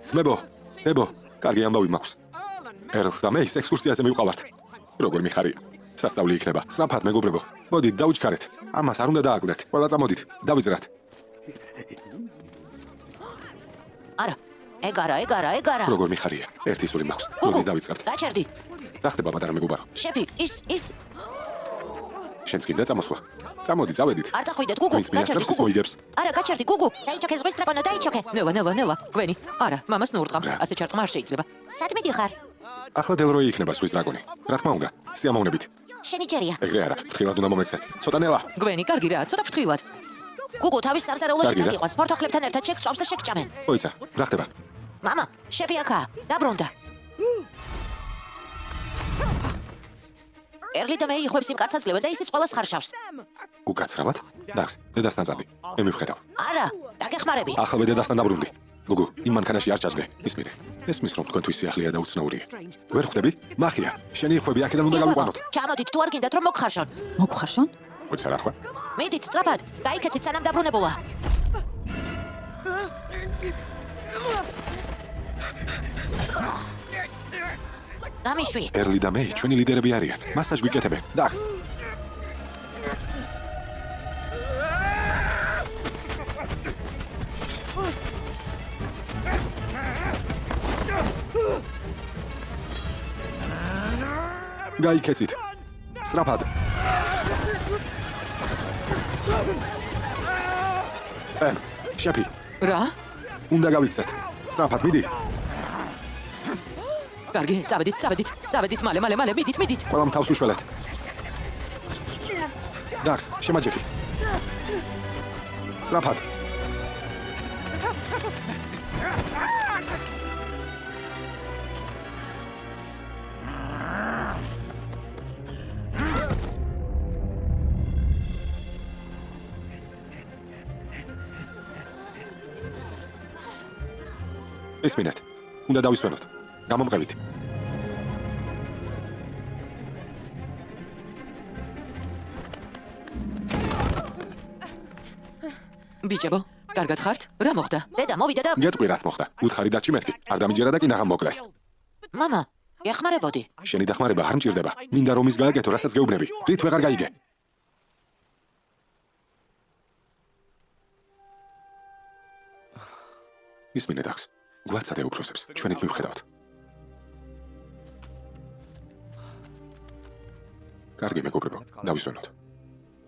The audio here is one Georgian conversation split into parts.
ძმებო, დებო, კარგი ამბავი მაქვს. ერლს და მეის ექსკურსიაზე მივყავართ. როგორ მიხარია? სასწაული იქნება. სწრაფად მეგობრებო. მოდით დაუჩქარეთ. ამას არ უნდა დააკლდეთ. ყველა წამოდით. დავიძრათ. არა. ეგარა. როგორ მიხარია? ერთი სული მაქვს. მოდით დავიწყებთ. დაჩერდი. რა ხდება მადარა მეგობარო? შეფი, ის შენც კიდე წამოსვლა. წამოდი, წავედით. არ წახვიდეთ, გუგუ, დაჩერდი გუგუ. არა, გაჩერდი, გუგუ. დაიჩოქე ზღვის დრაკონო, დაიჩოქე. ნელა, გვენი. არა, მამას ნურტყამ. ასე ჩარტყმა არ შეიძლება. სად მიდიხარ? ახლა დელროი იქნება ზღვის დრაკონი. რა თქმა უნდა, სიამოვნებით. შენი ჯერია. ეგრე არა, ფრთხილად უნდა მომეცე. ცოტა ნელა. გვენი, კარგი რა, ცოტა ფრთხილად. გუგუ თავის სამზარეულოში კარგი რა. წაიყვანს, სპორტოქლებთან ერთად შეგწავს და შეგჭამენ. მოიცა, რა ხდება? მამა, შეფი აქაა, დაბრუნდა. ერლი და მე იხვებს იმ კაცაცლებად და ისიც ყველას ხარშავს. უკაცრავად? დაგს, დედასთან წადი. მე მივხედავ. არა, დაგეხმარები. ახლა დედასთან დაბრუნდი. გუგუ, იმ მანქანაში არ ჩაჯდე. ისმინე. ესმის რომ თქვენთვის სიახლეა და უცნაურია. ვერ ხვდები? მახია, შენი იხვები აქედან უნდა გავიყვანოთ. ჩამოდით, თუ არ გინდათ რომ მოგხარშონ. მოგხარშონ? მოიცა რა თქვა? მიდით, სწრაფად, გაიქეცით სანამ დაბრუნებულა. გამიშვი. ერლი და მე ჩვენი ლიდერები არიან. მასაჟ გვიკეთებენ. დაგს. გაიქეცით. სწრაფად. შეფი. რა? უნდა გავიქცეთ. სწრაფად, მიდი. კარგი, წავედით, მალე, მიდით. ყველამ თავს უშველეთ. დაგს, შემაჯიხი. სწრაფად. ისმინეთ. უნდა დავისვენოთ. გამომყევით. ბიჭებო, კარგად ხართ? რა მოხდა? დედა მოვიდა და გეტყვი რაც მოხდა. უთხარი დაჭი მეთქი. არ დამიჯერა და კი ნახა მოკლეს. მამა, ეხმარებოდი. შენი დახმარება არ მჭირდება. მინდა რომ ის გააკეთო, რასაც გეუბნები. რით ვეღარ გაიგე. ისმინე დაგს. გვაცადე უფროსებს. ჩვენით მივხედავთ. კარგი მეგობრებო, დავისვენოთ.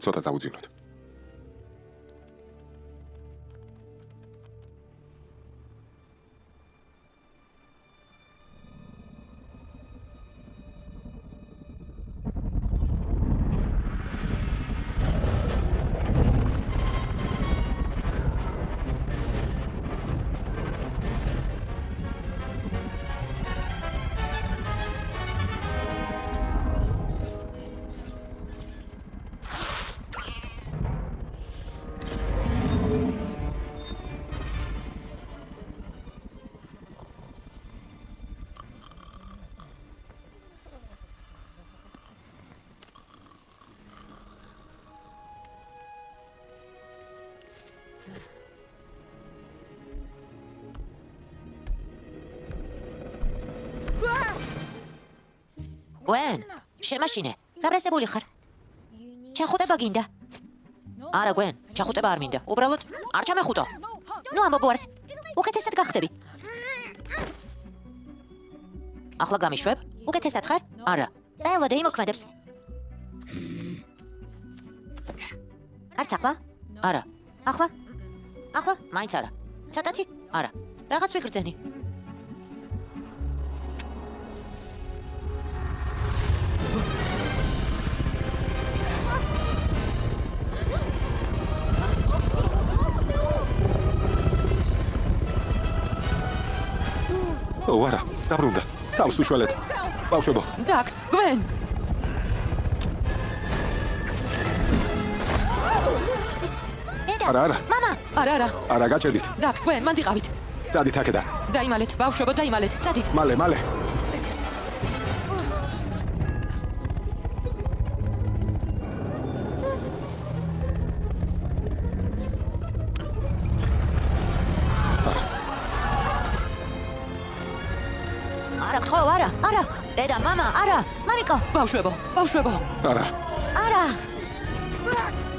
ცოტა წავუძინოთ. გვენ, შემაშინე. დაბრესებული ხარ. ჩახუტება გინდა? არა, გვენ, ჩახუტება არ მინდა. უბრალოდ არ ჩამეხუტო. ნუ ამბობ ვარს. უკეთესად გახდები. ახლა გამიშვებ? უკეთესად ხარ? არა. დაელოდე იმოქმედებს. არც ახლა? არა. ახლა? მაინც არა. ცოტათი? არა. რაღაც ვიგრძენი. არა, დაბრუნდა. თავს უშველეთ. ბავშვებო. დაგს, გვენ. არა. მამა. არა, გაჭედით. დაგს, გვენ, მან დიყავით. წადით აქედან. დაიმალეთ, ბავშვებო, დაიმალეთ. წადით. მალე. არა, გთხოვ, არა, არა. დედა, მამა, არა. მამიკო, ბავშვებო. არა. არა.